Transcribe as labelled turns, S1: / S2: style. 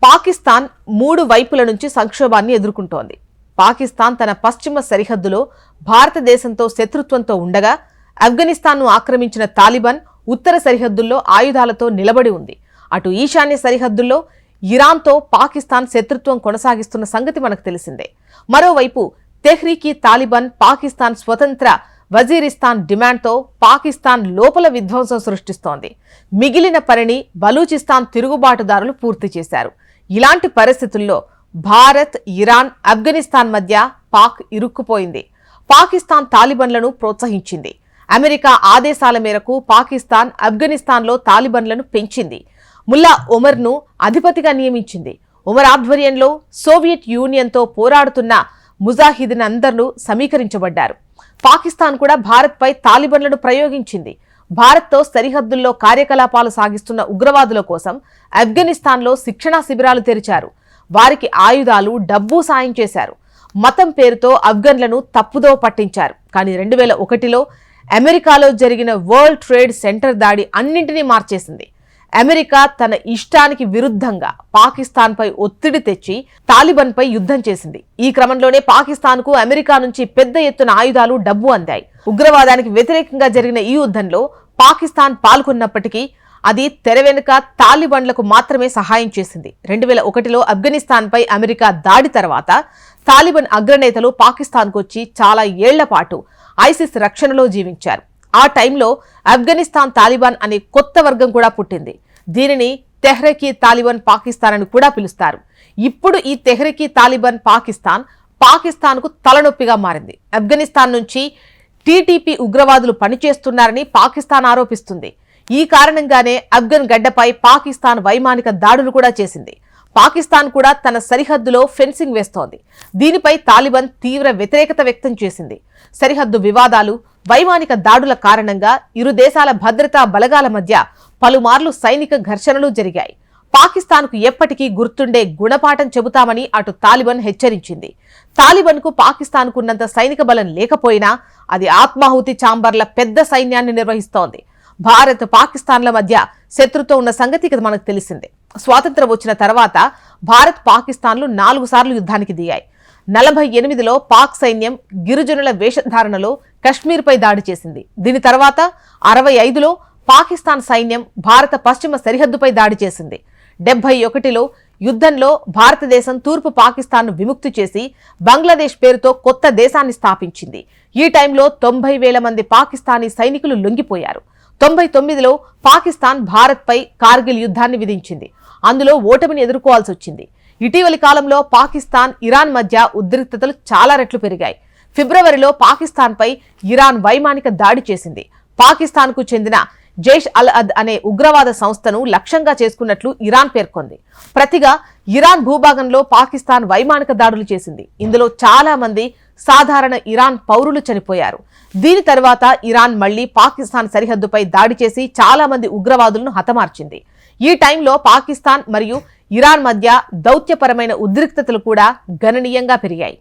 S1: పాకిస్తాన్ మూడు వైపుల నుంచి సంక్షోభాన్ని ఎదుర్కొంటోంది. పాకిస్తాన్ తన పశ్చిమ సరిహద్దులో భారతదేశంతో శత్రుత్వంతో ఉండగా, ఆఫ్ఘనిస్తాన్ను ఆక్రమించిన తాలిబాన్ ఉత్తర సరిహద్దుల్లో ఆయుధాలతో నిలబడి ఉంది. అటు ఈశాన్య సరిహద్దుల్లో ఇరాన్తో పాకిస్తాన్ శత్రుత్వం కొనసాగిస్తున్న సంగతి మనకు తెలిసిందే. మరోవైపు తెహ్రీకి తాలిబాన్ పాకిస్తాన్ స్వతంత్ర వజీరిస్తాన్ డిమాండ్తో పాకిస్తాన్ లోపల విధ్వంసం సృష్టిస్తోంది. మిగిలిన పనిని బలూచిస్తాన్ తిరుగుబాటుదారులు పూర్తి చేశారు. ఇలాంటి పరిస్థితుల్లో భారత్, ఇరాన్, ఆఫ్ఘనిస్తాన్ మధ్య పాక్ ఇరుక్కుపోయింది. పాకిస్తాన్ తాలిబాన్లను ప్రోత్సహించింది. అమెరికా ఆదేశాల మేరకు పాకిస్తాన్ ఆఫ్ఘనిస్తాన్లో తాలిబాన్లను పెంచింది. ముల్లా ఒమర్ను అధిపతిగా నియమించింది. ఒమర్ ఆధ్వర్యంలో సోవియట్ యూనియన్తో పోరాడుతున్న ముజాహిదీన్ అందరూ సమీకరించబడ్డారు. పాకిస్తాన్ కూడా భారత్పై తాలిబాన్లను ప్రయోగించింది. భారత్తో సరిహద్దుల్లో కార్యకలాపాలు సాగిస్తున్న ఉగ్రవాదుల కోసం ఆఫ్ఘనిస్తాన్లో శిక్షణా శిబిరాలు తెరిచారు. వారికి ఆయుధాలు, డబ్బు సాయం చేశారు. మతం పేరుతో ఆఫ్ఘన్లను తప్పుదో పట్టించారు. కానీ 2001లో అమెరికాలో జరిగిన వరల్డ్ ట్రేడ్ సెంటర్ దాడి అన్నింటినీ మార్చేసింది. అమెరికా తన ఇష్టానికి విరుద్ధంగా పాకిస్తాన్పై ఒత్తిడి తెచ్చి తాలిబాన్పై యుద్ధం చేసింది. ఈ క్రమంలోనే పాకిస్తాన్కు అమెరికా నుంచి పెద్ద ఎత్తున ఆయుధాలు, డబ్బు అందాయి. ఉగ్రవాదానికి వ్యతిరేకంగా జరిగిన ఈ యుద్ధంలో పాకిస్తాన్ పాల్గొన్నప్పటికీ అది తెర వెనుక తాలిబాన్లకు మాత్రమే సహాయం చేసింది. 2001లో ఆఫ్ఘనిస్తాన్పై అమెరికా దాడి తర్వాత తాలిబాన్ అగ్రనేతలు పాకిస్తాన్కు వచ్చి చాలా ఏళ్ల పాటు ఐసిస్ రక్షణలో జీవించారు. ఆ టైంలో ఆఫ్ఘనిస్తాన్ తాలిబాన్ అనే కొత్త వర్గం కూడా పుట్టింది. దీనిని తెహ్రీకి తాలిబాన్ పాకిస్తాన్ అని కూడా పిలుస్తారు. ఇప్పుడు ఈ తెహ్రీకి తాలిబాన్ పాకిస్తాన్కు తలనొప్పిగా మారింది. ఆఫ్ఘనిస్తాన్ నుంచి టీటీపీ ఉగ్రవాదులు పనిచేస్తున్నారని పాకిస్తాన్ ఆరోపిస్తుంది. ఈ కారణంగానే ఆఫ్ఘన్ గడ్డపై పాకిస్తాన్ వైమానిక దాడులు కూడా చేసింది. పాకిస్తాన్ కూడా తన సరిహద్దులో ఫెన్సింగ్ వేస్తోంది. దీనిపై తాలిబాన్ తీవ్ర వ్యతిరేకత వ్యక్తం చేసింది. సరిహద్దు వివాదాలు, వైమానిక దాడుల కారణంగా ఇరు దేశాల భద్రతా బలగాల మధ్య పలుమార్లు సైనిక ఘర్షణలు జరిగాయి. పాకిస్తాన్కు ఎప్పటికీ గుర్తుండే గుణపాఠం చెబుతామని అటు తాలిబాన్ హెచ్చరించింది. తాలిబాన్కు పాకిస్తాన్కు ఉన్నంత సైనిక బలం లేకపోయినా అది ఆత్మాహుతి చాంబర్ల పెద్ద సైన్యాన్ని నిర్వహిస్తోంది. భారత్, పాకిస్తాన్ల మధ్య శత్రుత్వం ఉన్న సంగతి మనకు తెలిసిందే. స్వాతంత్రం వచ్చిన తర్వాత భారత్, పాకిస్తాన్లు 4 సార్లు యుద్ధానికి దిగాయి. 48లో పాక్ సైన్యం గిరిజనుల వేషధారణలో కశ్మీర్పై దాడి చేసింది. దీని తర్వాత 65లో పాకిస్తాన్ సైన్యం భారత పశ్చిమ సరిహద్దుపై దాడి చేసింది. 71లో యుద్ధంలో భారతదేశం తూర్పు పాకిస్తాన్ను విముక్తి చేసి బంగ్లాదేశ్ పేరుతో కొత్త దేశాన్ని స్థాపించింది. ఈ టైంలో 90,000 మంది పాకిస్తానీ సైనికులు లొంగిపోయారు. 99లో పాకిస్తాన్ భారత్పై కార్గిల్ యుద్ధాన్ని విధించింది. అందులో ఓటమిని ఎదుర్కోవాల్సి వచ్చింది. ఇటీవలి కాలంలో పాకిస్తాన్, ఇరాన్ మధ్య ఉద్రిక్తతలు చాలా రెట్లు పెరిగాయి. ఫిబ్రవరిలో పాకిస్తాన్పై ఇరాన్ వైమానిక దాడి చేసింది. పాకిస్తాన్కు చెందిన జైష్ అల్ అద్ అనే ఉగ్రవాద సంస్థను లక్ష్యంగా చేసుకున్నట్లు ఇరాన్ పేర్కొంది. ప్రతిగా ఇరాన్ భూభాగంలో పాకిస్తాన్ వైమానిక దాడులు చేసింది. ఇందులో చాలా మంది సాధారణ ఇరాన్ పౌరులు చనిపోయారు. దీని తర్వాత ఇరాన్ మళ్లీ పాకిస్తాన్ సరిహద్దుపై దాడి చేసి చాలా మంది ఉగ్రవాదులను హతమార్చింది. ఈ టైంలో పాకిస్తాన్ మరియు ఇరాన్ మధ్య దౌత్యపరమైన ఉద్రిక్తతలు కూడా గణనీయంగా పెరిగాయి.